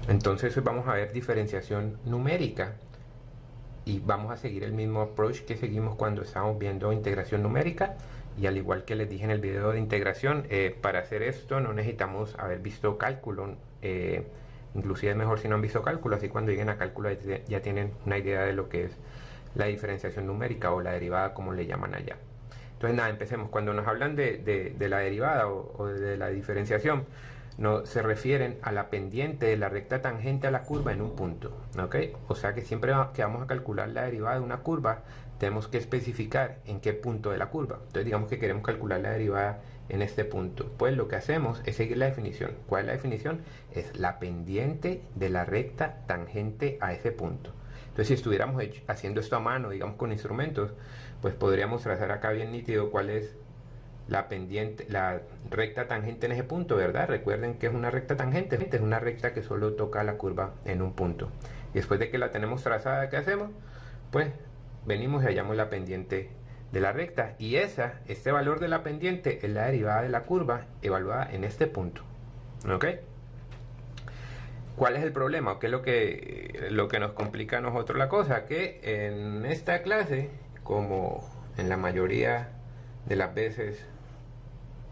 Entonces hoy vamos a ver diferenciación numérica y vamos a seguir el mismo approach que seguimos cuando estábamos viendo integración numérica. Y al igual que les dije en el video de integración, para hacer esto no necesitamos haber visto cálculo, inclusive es mejor si no han visto cálculo, así cuando lleguen a cálculo ya tienen una idea de lo que es la diferenciación numérica o la derivada, como le llaman allá. Entonces nada, empecemos. Cuando nos hablan de la derivada o de la diferenciación, no, se refieren a la pendiente de la recta tangente a la curva en un punto, ¿ok? O sea que siempre que vamos a calcular la derivada de una curva, tenemos que especificar en qué punto de la curva. Entonces digamos que queremos calcular la derivada en este punto. Pues lo que hacemos es seguir la definición. ¿Cuál es la definición? Es la pendiente de la recta tangente a ese punto. Entonces si estuviéramos haciendo esto a mano, digamos con instrumentos, pues podríamos trazar acá bien nítido cuál es la pendiente, la recta tangente en ese punto, ¿verdad? Recuerden que es una recta tangente, es una recta que solo toca la curva en un punto. Y después de que la tenemos trazada, ¿qué hacemos? Pues venimos y hallamos la pendiente de la recta, y este valor de la pendiente es la derivada de la curva evaluada en este punto, ¿ok? ¿Cuál es el problema? ¿Qué es lo que nos complica a nosotros la cosa? Que en esta clase, como en la mayoría de las veces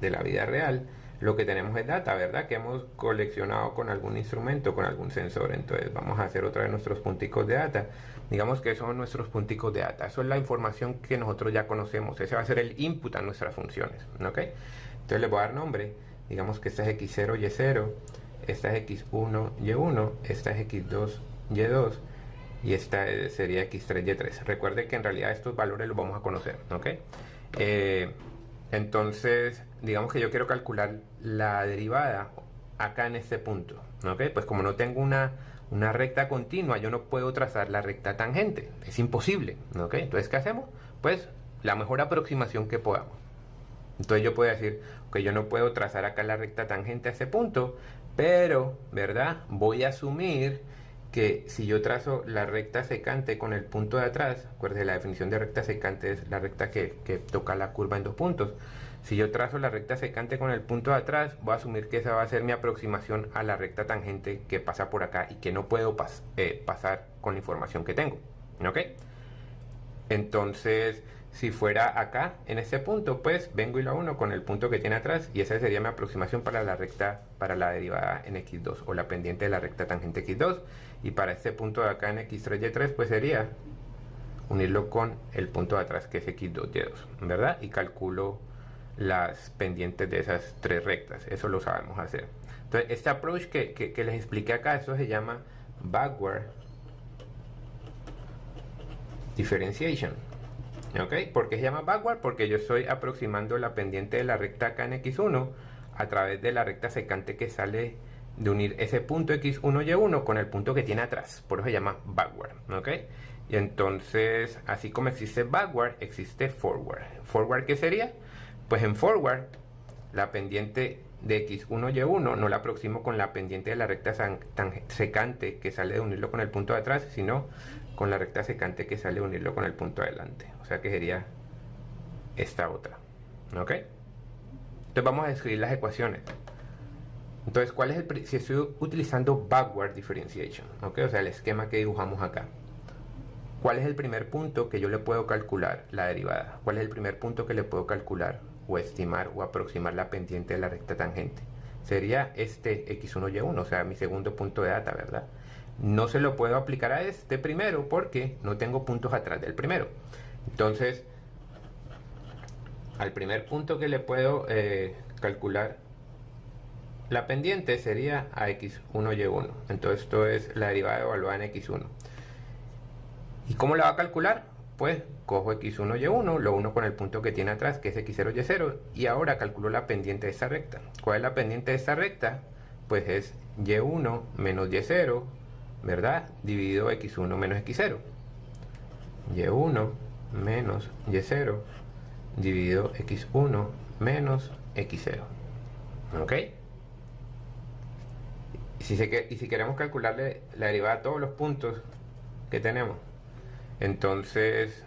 de la vida real, lo que tenemos es data, ¿verdad? Que hemos coleccionado con algún instrumento, con algún sensor. Entonces vamos a hacer otra vez nuestros punticos de data. Digamos que son nuestros punticos de data. Eso es la información que nosotros ya conocemos. Ese va a ser el input a nuestras funciones, ¿ok? Entonces les voy a dar nombre. Digamos que esta es x0, y0, esta es x1, y1, esta es x2, y2, y esta sería x3, y3. Recuerde que en realidad estos valores los vamos a conocer, ¿ok? Entonces, digamos que yo quiero calcular la derivada acá en este punto, ¿ok? Pues como no tengo una recta continua, yo no puedo trazar la recta tangente, es imposible, ¿ok? Entonces, ¿qué hacemos? Pues la mejor aproximación que podamos. Entonces yo puedo decir, ok, yo no puedo trazar acá la recta tangente a ese punto, pero, ¿verdad? Voy a asumir que si yo trazo la recta secante con el punto de atrás, acuérdense, la definición de recta secante es la recta que toca la curva en dos puntos. Si yo trazo la recta secante con el punto de atrás, voy a asumir que esa va a ser mi aproximación a la recta tangente que pasa por acá y que no puedo pasar con la información que tengo, ¿ok? Entonces, si fuera acá, en este punto, pues vengo y la uno con el punto que tiene atrás, y esa sería mi aproximación para la recta, para la derivada en x2, o la pendiente de la recta tangente x2. Y para este punto de acá en x3, y3, pues sería unirlo con el punto de atrás, que es x2, y2, ¿verdad? Y calculo las pendientes de esas tres rectas. Eso lo sabemos hacer. Entonces, este approach que les expliqué acá, eso se llama backward differentiation. ¿Ok? ¿Por qué se llama backward? Porque yo estoy aproximando la pendiente de la recta acá en x1 a través de la recta secante que sale de unir ese punto x1 y1 con el punto que tiene atrás. Por eso se llama backward. ¿Ok? Y entonces, así como existe backward, existe forward. ¿Forward qué sería? Pues en forward, la pendiente de x1 y1 no la aproximo con la pendiente de la recta secante que sale de unirlo con el punto de atrás, sino con la recta secante que sale de unirlo con el punto de adelante. O sea que sería esta otra, ¿ok? Entonces vamos a escribir las ecuaciones. Entonces, ¿cuál es si estoy utilizando backward differentiation, ¿ok? O sea, el esquema que dibujamos acá. ¿Cuál es el primer punto que yo le puedo calcular la derivada? ¿Cuál es el primer punto que le puedo calcular o estimar o aproximar la pendiente de la recta tangente? Sería este x1, y1, o sea, mi segundo punto de data, ¿verdad? No se lo puedo aplicar a este primero porque no tengo puntos atrás del primero. Entonces, al primer punto que le puedo calcular la pendiente sería a x1, y1. Entonces, esto es la derivada evaluada en x1. ¿Y cómo la va a calcular? Pues cojo x1, y1, lo uno con el punto que tiene atrás, que es x0, y0, y ahora calculo la pendiente de esta recta. ¿Cuál es la pendiente de esta recta? Pues es y1 menos y0, ¿verdad? Dividido x1 menos x0. y1 menos y0 dividido x1 menos x0. ¿Ok? Y si queremos calcularle la derivada a todos los puntos que tenemos, entonces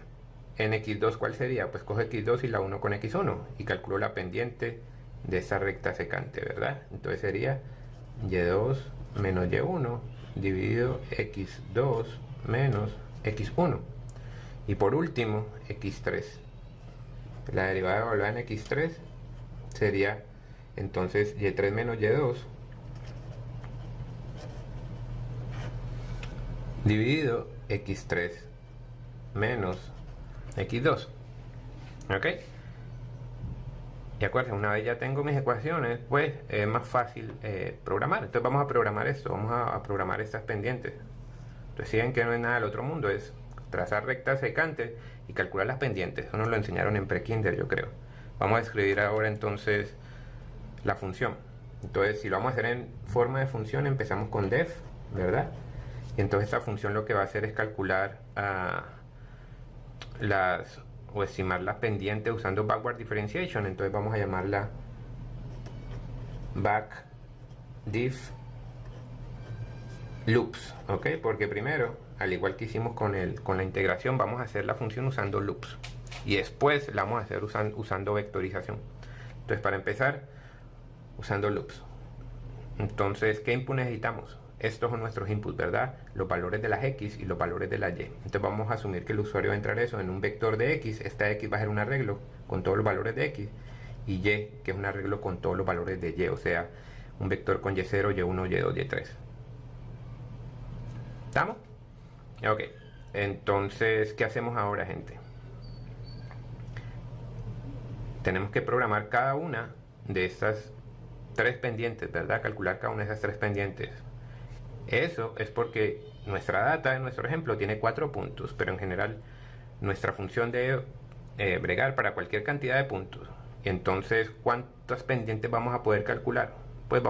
en x2, ¿cuál sería? Pues cojo x2 y la 1 con x1 y calculo la pendiente de esa recta secante, ¿verdad? Entonces sería y2 menos y1 dividido x2 menos x1. Y por último, x3. La derivada evaluada en x3 sería entonces y3 menos y2 dividido x3 menos x2. ¿Ok? Y acuérdense, una vez ya tengo mis ecuaciones, pues es más fácil programar. Entonces vamos a programar esto, vamos a programar estas pendientes. Entonces siguen que no es nada del otro mundo, es trazar rectas secantes y calcular las pendientes. Eso nos lo enseñaron en pre-kinder, yo creo. Vamos a escribir ahora entonces la función. Entonces si lo vamos a hacer en forma de función, empezamos con def, ¿verdad? Y entonces esta función lo que va a hacer es calcular o estimar las pendientes usando backward differentiation. Entonces vamos a llamarla backdiff loops, ¿ok? Porque primero, al igual que hicimos con la integración, vamos a hacer la función usando loops y después la vamos a hacer usando vectorización. Entonces para empezar, usando loops. Entonces, ¿qué input necesitamos? Estos son nuestros inputs, ¿verdad? Los valores de las x y los valores de la y. Entonces vamos a asumir que el usuario va a entrar eso en un vector de x. Esta x va a ser un arreglo con todos los valores de x, y y, que es un arreglo con todos los valores de y, o sea, un vector con y0, y1, y2, y3. ¿Estamos? Ok. Entonces, ¿qué hacemos ahora, gente? Tenemos que programar cada una de estas tres pendientes, ¿verdad? Calcular cada una de esas tres pendientes. Eso es porque nuestra data en nuestro ejemplo tiene 4 puntos, pero en general nuestra función debe bregar para cualquier cantidad de puntos. Y entonces, ¿cuántas pendientes vamos a poder calcular? Pues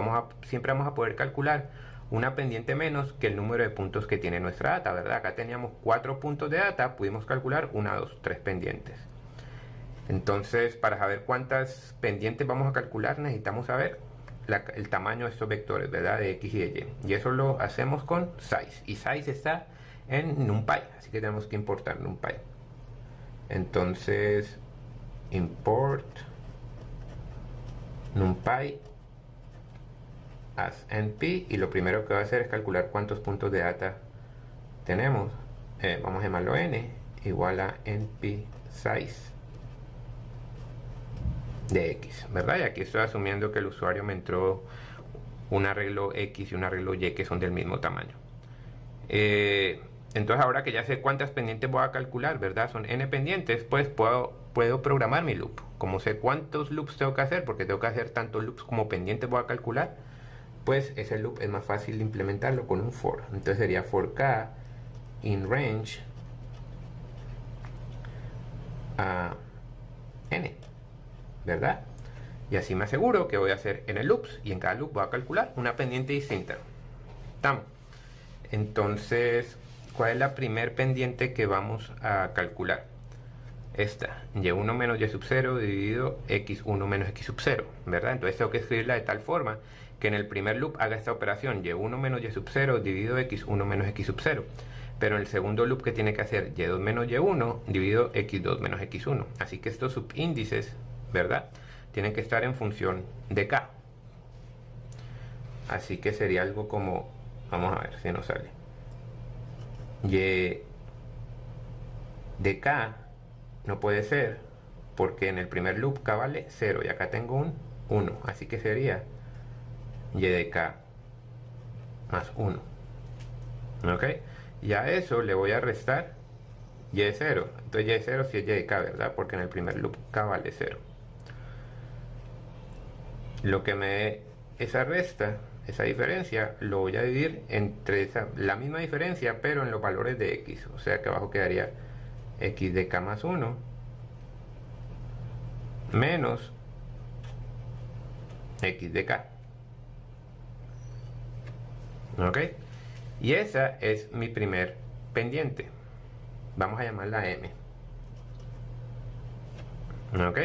siempre vamos a poder calcular una pendiente menos que el número de puntos que tiene nuestra data, ¿verdad? Acá teníamos 4 puntos de data, pudimos calcular 1, 2, 3 pendientes. Entonces, para saber cuántas pendientes vamos a calcular, necesitamos saber el tamaño de estos vectores, ¿verdad? De x y de y. Y eso lo hacemos con size. Y size está en NumPy, así que tenemos que importar NumPy. Entonces, import NumPy as np, y lo primero que va a hacer es calcular cuántos puntos de data tenemos. Vamos a llamarlo n igual a np size de x, ¿verdad? Y aquí estoy asumiendo que el usuario me entró un arreglo x y un arreglo y que son del mismo tamaño. Entonces ahora que ya sé cuántas pendientes voy a calcular, ¿verdad? Son n pendientes, pues puedo programar mi loop. Como sé cuántos loops tengo que hacer, porque tengo que hacer tantos loops como pendientes voy a calcular, pues ese loop es más fácil de implementarlo con un for. Entonces sería for k in range n, ¿verdad? Y así me aseguro que voy a hacer n loops y en cada loop voy a calcular una pendiente distinta. ¿Estamos? Entonces, ¿cuál es la primer pendiente que vamos a calcular? Esta, y1 menos y sub 0 dividido x1 menos x sub 0, ¿verdad? Entonces tengo que escribirla de tal forma que en el primer loop haga esta operación, y1 menos y sub 0 dividido x1 menos x sub 0. Pero en el segundo loop, que tiene que hacer? Y2 menos y1 dividido x2 menos x1. Así que estos subíndices, ¿verdad?, tienen que estar en función de k. Así que sería algo como, vamos a ver si nos sale, y de k no puede ser, porque en el primer loop k vale 0 y acá tengo un 1, así que sería y de k más 1. ¿Ok? Y a eso le voy a restar y de 0. Entonces y de 0 sí es y de k, ¿verdad? Porque en el primer loop k vale 0. Lo que me dé esa resta, esa diferencia, lo voy a dividir entre la misma diferencia, pero en los valores de x. O sea que abajo quedaría x de k más 1 menos x de k. ¿Ok? Y esa es mi primer pendiente. Vamos a llamarla m. ¿Ok?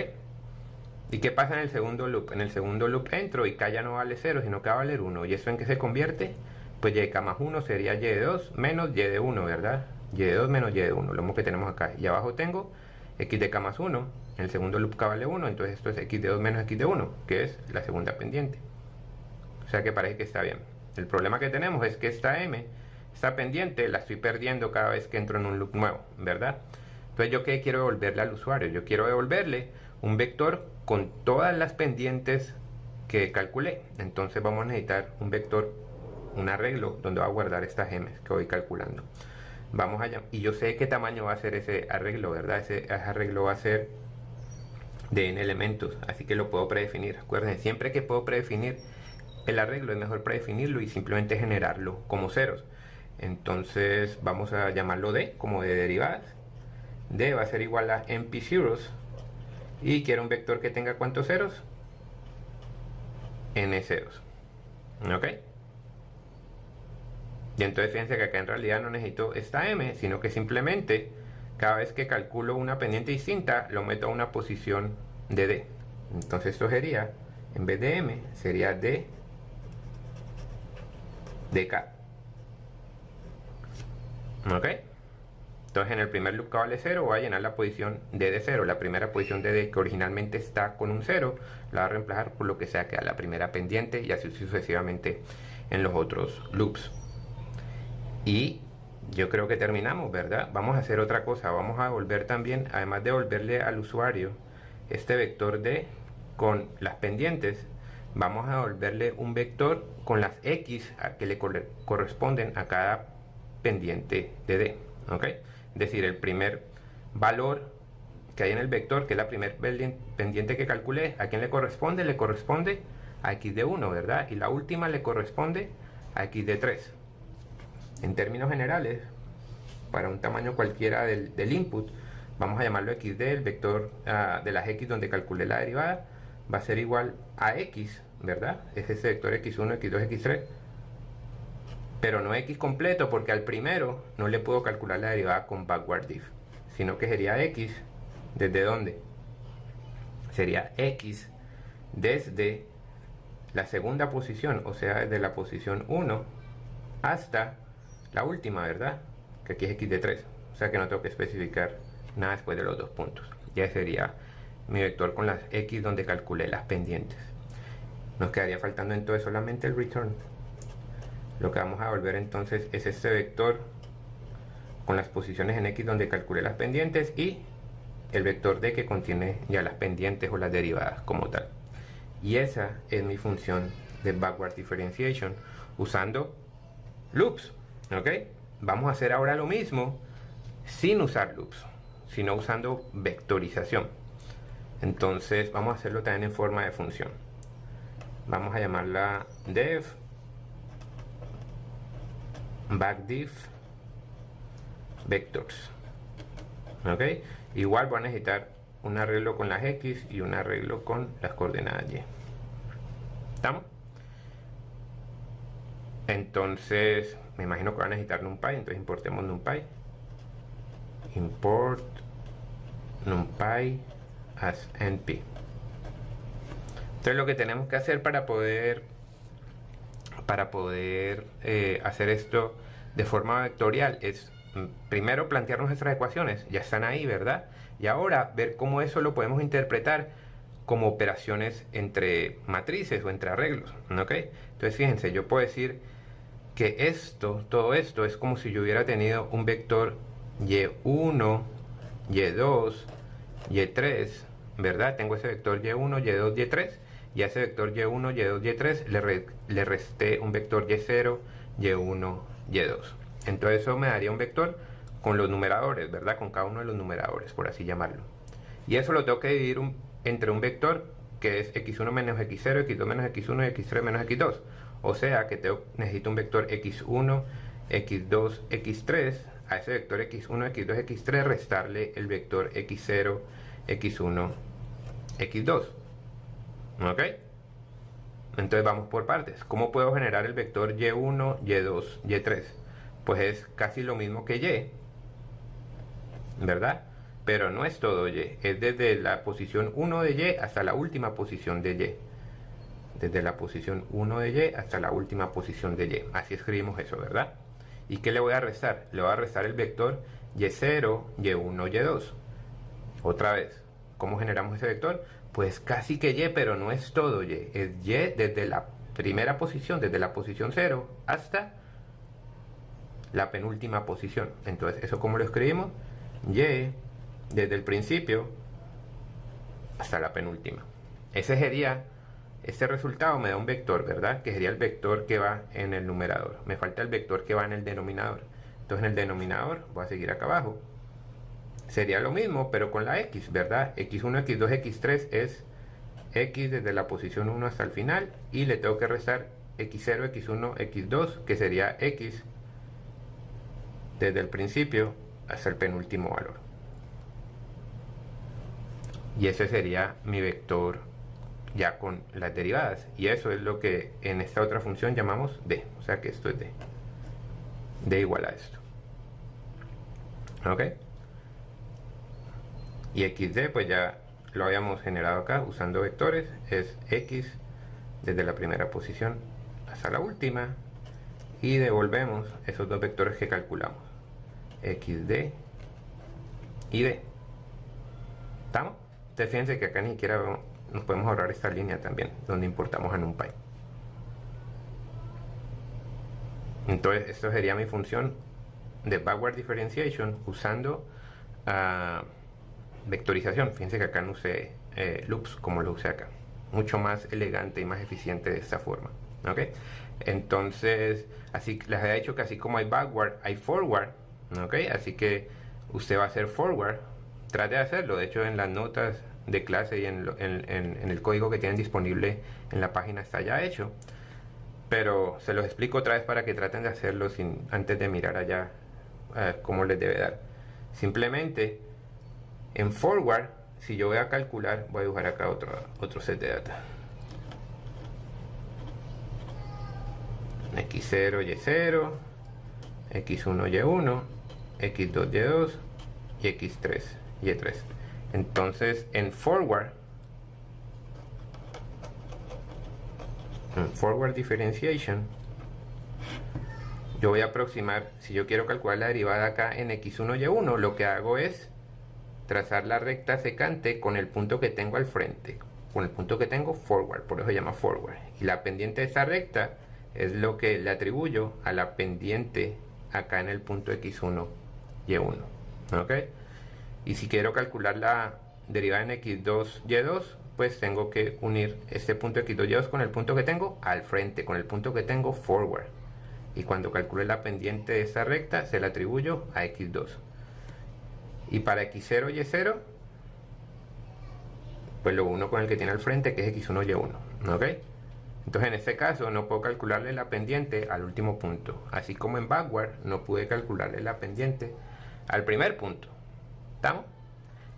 ¿Y qué pasa en el segundo loop? En el segundo loop entro y k ya no vale 0, sino que va a valer 1. ¿Y eso en qué se convierte? Pues y de k más 1 sería y de 2 menos y de 1, ¿verdad? Y de 2 menos y de 1, lo mismo que tenemos acá. Y abajo tengo x de k más 1. En el segundo loop k vale 1, entonces esto es x de 2 menos x de 1, que es la segunda pendiente. O sea que parece que está bien. El problema que tenemos es que esta m, esta pendiente, la estoy perdiendo cada vez que entro en un loop nuevo, ¿verdad? Entonces, ¿yo qué quiero devolverle al usuario? Yo quiero devolverle un vector con todas las pendientes que calculé. Entonces vamos a necesitar un vector, un arreglo donde va a guardar estas gemas que voy calculando. Vamos allá, y yo sé qué tamaño va a ser ese arreglo, ¿verdad? Ese arreglo va a ser de n elementos, así que lo puedo predefinir. Acuérdense, siempre que puedo predefinir el arreglo es mejor predefinirlo y simplemente generarlo como ceros. Entonces vamos a llamarlo d, como de derivadas. D va a ser igual a np zeros, y quiero un vector que tenga ¿cuántos ceros? N ceros. ¿Ok? Y entonces fíjense que acá en realidad no necesito esta m, sino que simplemente cada vez que calculo una pendiente distinta lo meto a una posición de d. Entonces esto sería, en vez de m, sería d de k. ¿Ok? Entonces en el primer loop k vale 0 voy a llenar la posición d de 0. La primera posición de d que originalmente está con un 0 la voy a reemplazar por lo que sea que a la primera pendiente, y así sucesivamente en los otros loops. Y yo creo que terminamos, ¿verdad? Vamos a hacer otra cosa. Vamos a devolver también, además de devolverle al usuario este vector d con las pendientes, vamos a devolverle un vector con las x que le corresponden a cada pendiente de d. ¿Ok? Es decir, el primer valor que hay en el vector, que es la primera pendiente que calculé, ¿a quién le corresponde? Le corresponde a x de 1, ¿verdad? Y la última le corresponde a x de 3. En términos generales, para un tamaño cualquiera del input, vamos a llamarlo xd, el vector de las x donde calculé la derivada, va a ser igual a x, ¿verdad? Es ese vector x1, x2, x3, pero no x completo, porque al primero no le puedo calcular la derivada con backward diff, sino que sería x, ¿desde dónde? Sería x desde la segunda posición, o sea, desde la posición 1 hasta la última, ¿verdad? Que aquí es x de 3, o sea que no tengo que especificar nada después de los dos puntos. Ya sería mi vector con las x donde calculé las pendientes. Nos quedaría faltando entonces solamente el return. Lo que vamos a volver entonces es este vector con las posiciones en x donde calculé las pendientes y el vector d que contiene ya las pendientes o las derivadas como tal. Y esa es mi función de backward differentiation usando loops. ¿Ok? Vamos a hacer ahora lo mismo sin usar loops, sino usando vectorización. Entonces vamos a hacerlo también en forma de función. Vamos a llamarla def backdiff vectors. ¿Ok? Igual voy a necesitar un arreglo con las x y un arreglo con las coordenadas y. ¿Estamos? Entonces me imagino que van a necesitar NumPy, entonces importemos NumPy. Import NumPy as np. Entonces lo que tenemos que hacer para poder hacer esto de forma vectorial es primero plantearnos nuestras ecuaciones, ya están ahí, ¿verdad? Y ahora ver cómo eso lo podemos interpretar como operaciones entre matrices o entre arreglos, ¿ok? Entonces fíjense, yo puedo decir que todo esto es como si yo hubiera tenido un vector y1, y2, y3, ¿verdad? Tengo ese vector y1, y2, y3, y a ese vector y1, y2, y3 le resté un vector y0, y1, y2. Entonces eso me daría un vector con los numeradores, ¿verdad? Con cada uno de los numeradores, por así llamarlo. Y eso lo tengo que dividir entre un vector que es x1 menos x0, x2 menos x1 y x3 menos x2. O sea que necesito un vector x1, x2, x3. A ese vector x1, x2, x3 restarle el vector x0, x1, x2. ¿Ok? Entonces vamos por partes. ¿Cómo puedo generar el vector y1, y2, y3? Pues es casi lo mismo que y, ¿verdad? Pero no es todo y, es desde la posición 1 de y hasta la última posición de y. Desde la posición 1 de y hasta la última posición de y. Así escribimos eso, ¿verdad? ¿Y qué le voy a restar? Le voy a restar el vector y0, y1, y2. Otra vez, ¿cómo generamos ese vector? Pues casi que y, pero no es todo y. Es y desde primera posición, desde la posición 0 hasta la penúltima posición. Entonces, ¿eso cómo lo escribimos? Y desde el principio hasta la penúltima. Este resultado me da un vector, ¿verdad? Que sería el vector que va en el numerador. Me falta el vector que va en el denominador. Entonces en el denominador, voy a seguir acá abajo, sería lo mismo, pero con la x, ¿verdad? x1, x2, x3 es x desde la posición 1 hasta el final, y le tengo que restar x0, x1, x2, que sería x desde el principio hasta el penúltimo valor. Y ese sería mi vector ya con las derivadas, y eso es lo que en esta otra función llamamos d, o sea que esto es d igual a esto, ok. Y xd pues ya lo habíamos generado acá usando vectores, es x desde la primera posición hasta la última, y devolvemos esos dos vectores que calculamos, xd y d. ¿Estamos? Entonces fíjense que acá ni siquiera nos podemos ahorrar esta línea también, donde importamos a NumPy. Entonces esto sería mi función de backward differentiation usando vectorización. Fíjense que acá no usé loops como lo usé acá, mucho más elegante y más eficiente de esta forma, ¿ok? Entonces así les había dicho que así como hay backward hay forward, ¿ok? Así que usted va a hacer forward, trate de hacerlo. De hecho en las notas de clase y en el código que tienen disponible en la página está ya hecho, pero se los explico otra vez para que traten de hacerlo antes de mirar allá cómo les debe dar. Simplemente en forward, si yo voy a calcular, voy a dibujar acá otro set de data, x0, y0, x1, y1, x2, y2 y x3, y3. Entonces en forward differentiation, yo voy a aproximar, si yo quiero calcular la derivada acá en x1, y1, lo que hago es trazar la recta secante con el punto que tengo al frente, con el punto que tengo forward, por eso se llama forward, y la pendiente de esa recta es lo que le atribuyo a la pendiente acá en el punto x1, y1, ¿ok? Y si quiero calcular la derivada en x2, y2, pues tengo que unir este punto x2, y2 con el punto que tengo al frente, con el punto que tengo forward. Y cuando calcule la pendiente de esta recta, se la atribuyo a x2. Y para x0, y0, pues lo uno con el que tiene al frente, que es x1, y1, ¿ok? Entonces en este caso no puedo calcularle la pendiente al último punto, así como en backward no pude calcularle la pendiente al primer punto. ¿Estamos?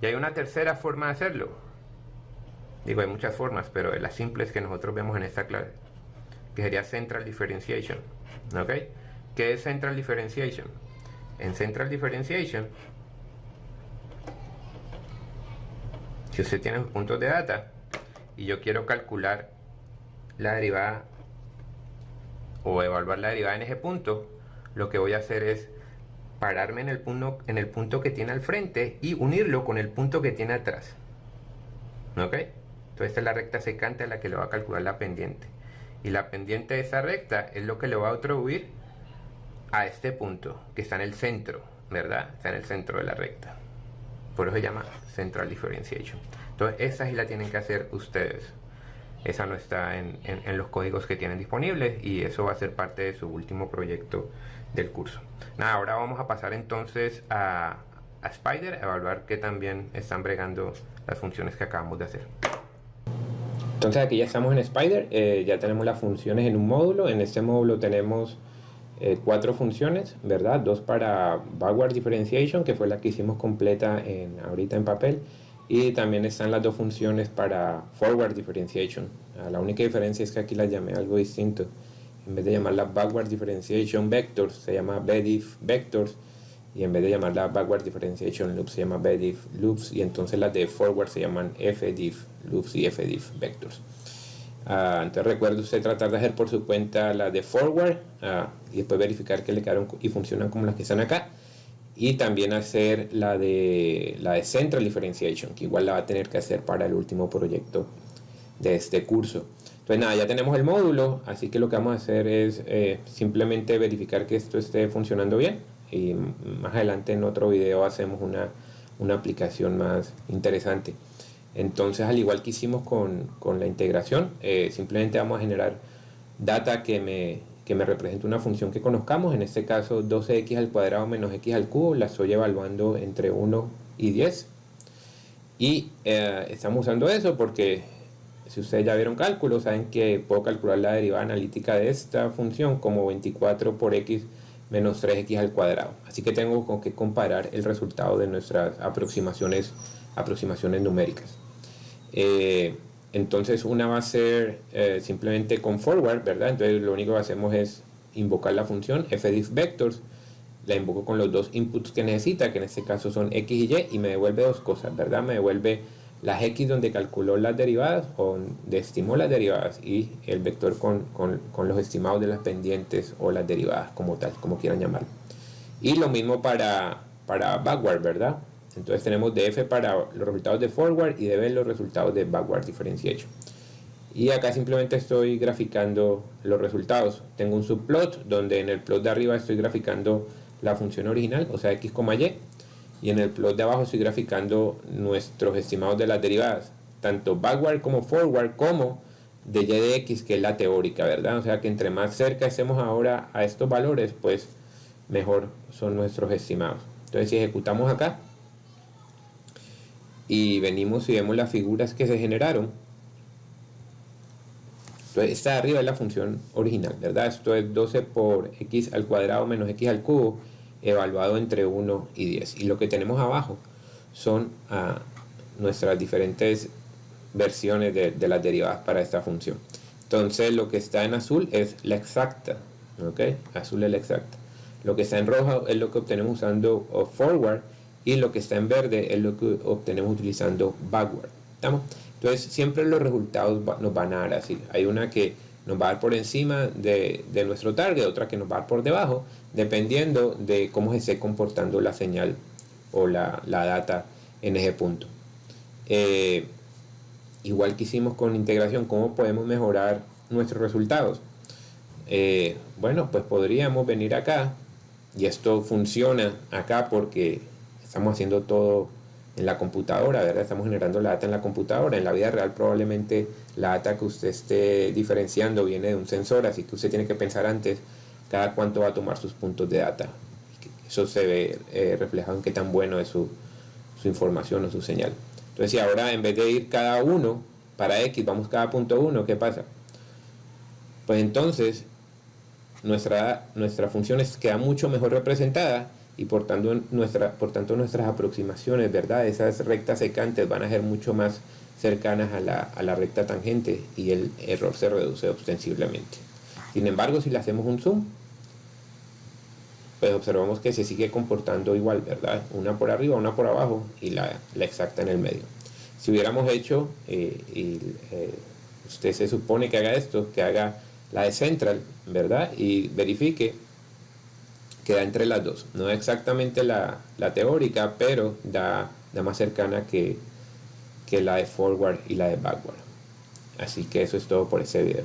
Y hay una tercera forma de hacerlo. Digo, hay muchas formas, pero de las simples que nosotros vemos en esta clase, que sería central differentiation, ¿ok? ¿Qué es central differentiation? En central differentiation, si usted tiene sus puntos de data y yo quiero calcular la derivada o evaluar la derivada en ese punto, lo que voy a hacer es pararme en el punto que tiene al frente y unirlo con el punto que tiene atrás, ¿ok? Entonces esta es la recta secante a la que le va a calcular la pendiente, y la pendiente de esa recta es lo que le va a atribuir a este punto que está en el centro, ¿verdad? Está en el centro de la recta, por eso se llama central differentiation. Entonces esa sí la tienen que hacer ustedes, esa no está en los códigos que tienen disponibles, y eso va a ser parte de su último proyecto del curso. Nada, ahora vamos a pasar entonces a Spider, a evaluar que también están bregando las funciones que acabamos de hacer. Entonces aquí ya estamos en Spider, ya tenemos las funciones en un módulo. En este módulo tenemos 4 funciones, ¿verdad? 2 para backward differentiation, que fue la que hicimos completa ahorita en papel, y también están las 2 funciones para forward differentiation. La única diferencia es que aquí las llamé algo distinto. En vez de llamarla backward differentiation vectors, se llama bdiff vectors, y en vez de llamarla backward differentiation loops, se llama bdiff loops, y entonces las de forward se llaman fdiff loops y fdiff vectors. Entonces recuerde usted tratar de hacer por su cuenta la de forward y después verificar que le quedaron y funcionan como las que están acá, y también hacer la de central differentiation, que igual la va a tener que hacer para el último proyecto de este curso. Entonces nada, ya tenemos el módulo, así que lo que vamos a hacer es simplemente verificar que esto esté funcionando bien, y más adelante en otro video hacemos una aplicación más interesante. Entonces, al igual que hicimos con la integración, simplemente vamos a generar data que me represente una función que conozcamos. En este caso 12x al cuadrado menos x al cubo, la estoy evaluando entre 1 y 10. Y estamos usando eso porque si ustedes ya vieron cálculo, saben que puedo calcular la derivada analítica de esta función como 24 por x menos 3x al cuadrado. Así que tengo con qué comparar el resultado de nuestras aproximaciones numéricas. Entonces una va a ser simplemente con forward, ¿verdad? Entonces lo único que hacemos es invocar la función fdifvectors, la invoco con los dos inputs que necesita, que en este caso son x y y me devuelve dos cosas, ¿verdad? Me devuelve las x donde calculó las derivadas o donde estimó las derivadas, y el vector con los estimados de las pendientes o las derivadas como tal, como quieran llamarlo. Y lo mismo para backward, ¿verdad? Entonces tenemos df para los resultados de forward y db los resultados de backward differentiation. Y acá simplemente estoy graficando los resultados. Tengo un subplot donde en el plot de arriba estoy graficando la función original, o sea, x, y, y en el plot de abajo estoy graficando nuestros estimados de las derivadas, tanto backward como forward, como de y de x, que es la teórica, ¿verdad? O sea que entre más cerca estemos ahora a estos valores, pues mejor son nuestros estimados. Entonces si ejecutamos acá y venimos y vemos las figuras que se generaron, entonces esta de arriba es la función original, ¿verdad? Esto es 12 por x al cuadrado menos x al cubo, evaluado entre 1 y 10. Y lo que tenemos abajo son nuestras diferentes versiones de las derivadas para esta función. Entonces lo que está en azul es la exacta, ¿ok? Azul es la exacta. Lo que está en rojo es lo que obtenemos usando forward, y lo que está en verde es lo que obtenemos utilizando backward. ¿Estamos? Entonces siempre los resultados nos van a dar así. Hay una que nos va a dar por encima de nuestro target, otra que nos va a dar por debajo, dependiendo de cómo se esté comportando la señal o la data en ese punto. Igual que hicimos con integración, ¿cómo podemos mejorar nuestros resultados? Bueno, pues podríamos venir acá, y esto funciona acá porque estamos haciendo todo en la computadora, ¿verdad? Estamos generando la data en la computadora. En la vida real probablemente la data que usted esté diferenciando viene de un sensor, así que usted tiene que pensar antes cada cuánto va a tomar sus puntos de data. Eso se ve reflejado en qué tan bueno es su información o su señal. Entonces si ahora en vez de ir cada uno para x, vamos cada punto 1, ¿qué pasa? Pues entonces nuestra función queda mucho mejor representada, y por tanto nuestras aproximaciones, ¿verdad? Esas rectas secantes van a ser mucho más cercanas a la recta tangente, y el error se reduce ostensiblemente. Sin embargo, si le hacemos un zoom, pues observamos que se sigue comportando igual, ¿verdad? Una por arriba, una por abajo, y la exacta en el medio. Si hubiéramos hecho, usted se supone que haga esto, que haga la de central, ¿verdad? Y verifique, queda entre las dos. No es exactamente la teórica, pero da más cercana que la de forward y la de backward. Así que eso es todo por ese video.